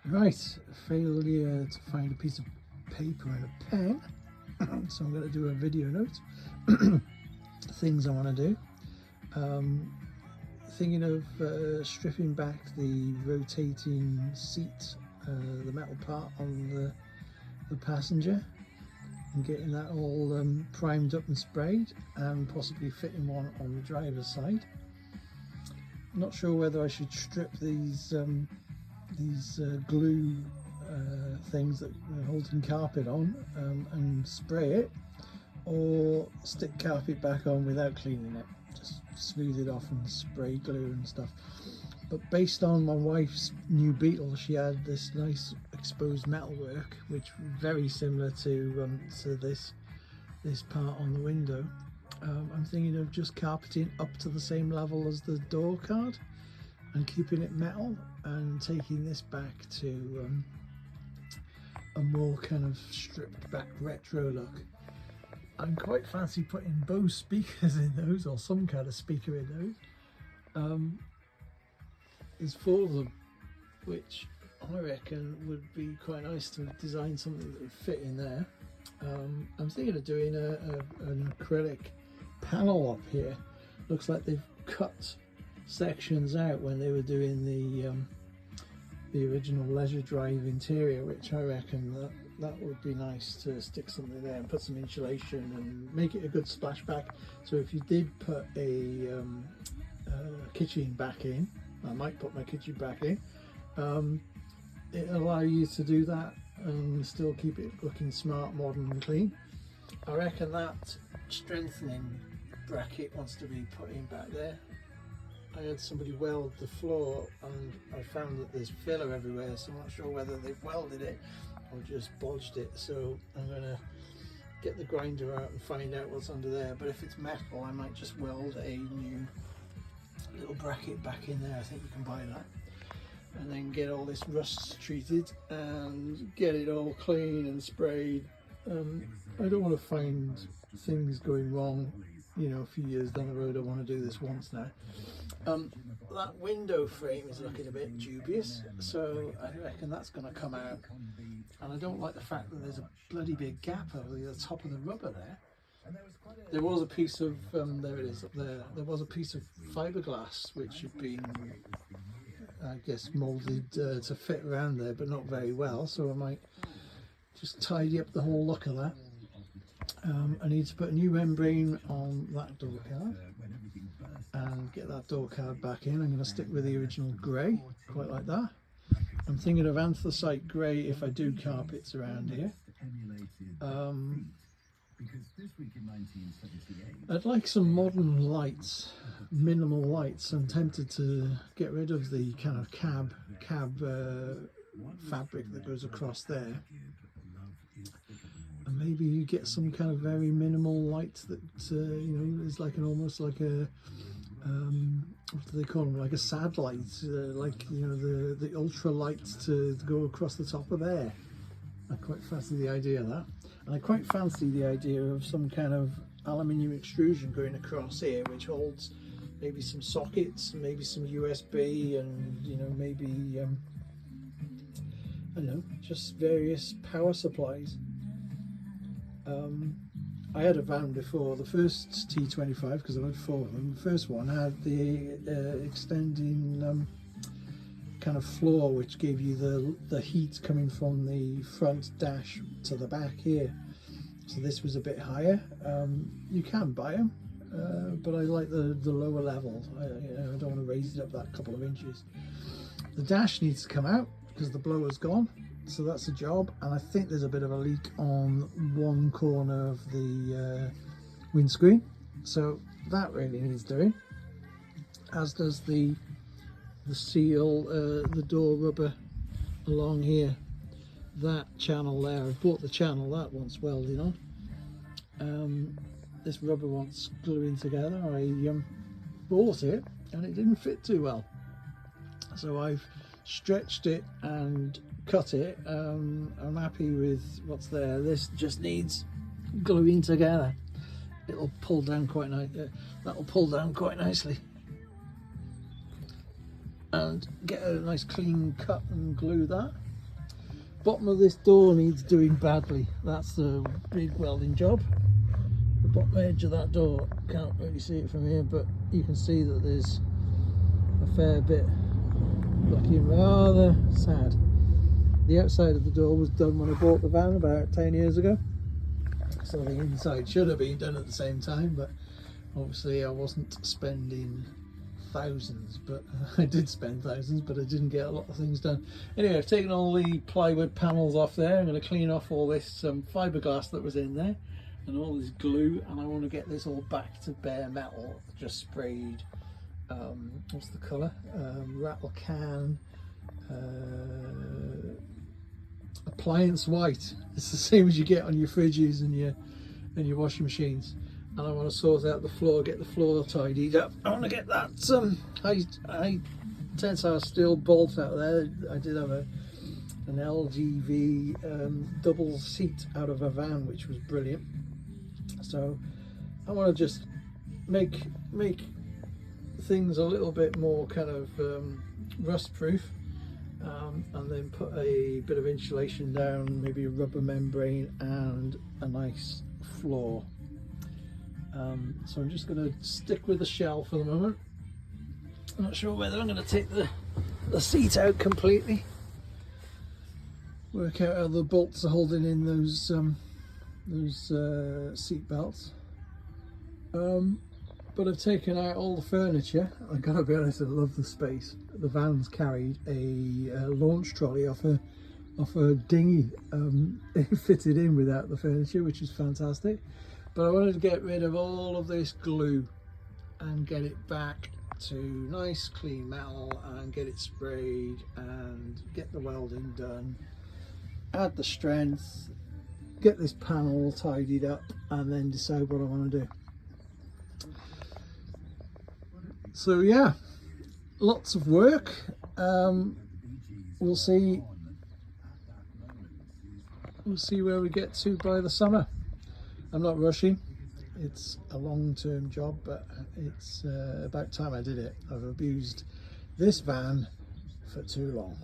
Right, failure to find a piece of paper and a pen. So I'm going to do a video note. Things I want to do. Thinking of stripping back the rotating seat, the metal part on the passenger, and getting that all primed up and sprayed, and possibly fitting one on the driver's side. I'm not sure whether I should strip these glue things that are holding carpet on and spray it, or stick carpet back on without cleaning it, just smooth it off and spray glue and stuff. But based on my wife's new Beetle, she had this nice exposed metal work, which very similar to this part on the window. I'm thinking of just carpeting up to the same level as the door card and keeping it metal, and taking this back to a more kind of stripped back retro look. I'm quite fancy putting Bose speakers in those, or some kind of speaker in those. There's 4 of them, which I reckon would be quite nice to design something that would fit in there. I'm thinking of doing an acrylic panel up here. Looks like they've cut sections out when they were doing the original leisure drive interior, which I reckon that would be nice to stick something there and put some insulation and make it a good splashback. So if you did put a kitchen back in, I might put my kitchen back in, it'll allow you to do that and still keep it looking smart, modern and clean. I reckon that strengthening bracket wants to be put in back there. I had somebody weld the floor and I found that there's filler everywhere, so I'm not sure whether they've welded it or just bodged it. So I'm going to get the grinder out and find out what's under there. But if it's metal, I might just weld a new little bracket back in there. I think you can buy that. And then get all this rust treated and get it all clean and sprayed. I don't want to find things going wrong, you know, a few years down the road. I want to do this once now. That window frame is looking a bit dubious, so I reckon that's going to come out. And I don't like the fact that there's a bloody big gap over the top of the rubber there. There was a piece of, there it is up there, there was a piece of fiberglass which had been, I guess, moulded to fit around there, but not very well, so I might just tidy up the whole look of that. I need to put a new membrane on that door card and get that door card back in. I'm going to stick with the original grey, quite like that. I'm thinking of anthracite grey if I do carpets around here. I'd like some modern lights, minimal lights. I'm tempted to get rid of the kind of cab fabric that goes across there, and maybe you get some kind of very minimal light that you know, is like almost like a what do they call them, like a sad light, like, you know, the ultra lights to go across the top of there. I quite fancy the idea of that, and I quite fancy the idea of some kind of aluminium extrusion going across here, which holds maybe some sockets, maybe some USB, and, you know, maybe I don't know, just various power supplies. I had a van before, the first T25, because I've had 4 of them. The first one had the extending kind of floor, which gave you the heat coming from the front dash to the back here. So this was a bit higher. You can buy them, but I like the lower level. You know, I don't want to raise it up that couple of inches. The dash needs to come out because the blower's gone. So that's a job, and I think there's a bit of a leak on one corner of the windscreen, so that really needs doing, as does the seal, the door rubber along here, that channel there. I've bought the channel, that wants welding on. This rubber wants gluing together. I bought it and it didn't fit too well, so I've stretched it and cut it. I'm happy with what's there. This just needs gluing together. It'll pull down quite nice. That'll pull down quite nicely, and get a nice clean cut and glue that. bottom of this door needs doing badly. That's the big welding job. The bottom edge of that door, can't really see it from here, but you can see that there's a fair bit looking rather sad. The outside of the door was done when I bought the van about 10 years ago, so the inside should have been done at the same time, but obviously I wasn't spending thousands, but I did spend thousands, but I didn't get a lot of things done. Anyway, I've taken all the plywood panels off there. I'm going to clean off all this fiberglass that was in there and all this glue, and I want to get this all back to bare metal, just sprayed what's the colour, rattle can, appliance white. It's the same as you get on your fridges and your washing machines. And I want to sort out the floor, get the floor tidied up. I want to get that high tensile steel bolt out there. I did have an LGV double seat out of a van, which was brilliant. So I want to just make things a little bit more kind of rust proof, and then put a bit of insulation down, maybe a rubber membrane and a nice floor. So I'm just going to stick with the shell for the moment. I'm not sure whether I'm going to take the seat out completely, work out how the bolts are holding in those seat belts. But I've taken out all the furniture. I've got to be honest, I love the space. The van's carried a launch trolley off a dinghy, fitted in without the furniture, which is fantastic. But I wanted to get rid of all of this glue and get it back to nice clean metal and get it sprayed and get the welding done, add the strength, get this panel tidied up, and then decide what I want to do. So yeah, lots of work. We'll see where we get to by the summer. I'm not rushing. It's a long-term job, but it's about time I did it. I've abused this van for too long.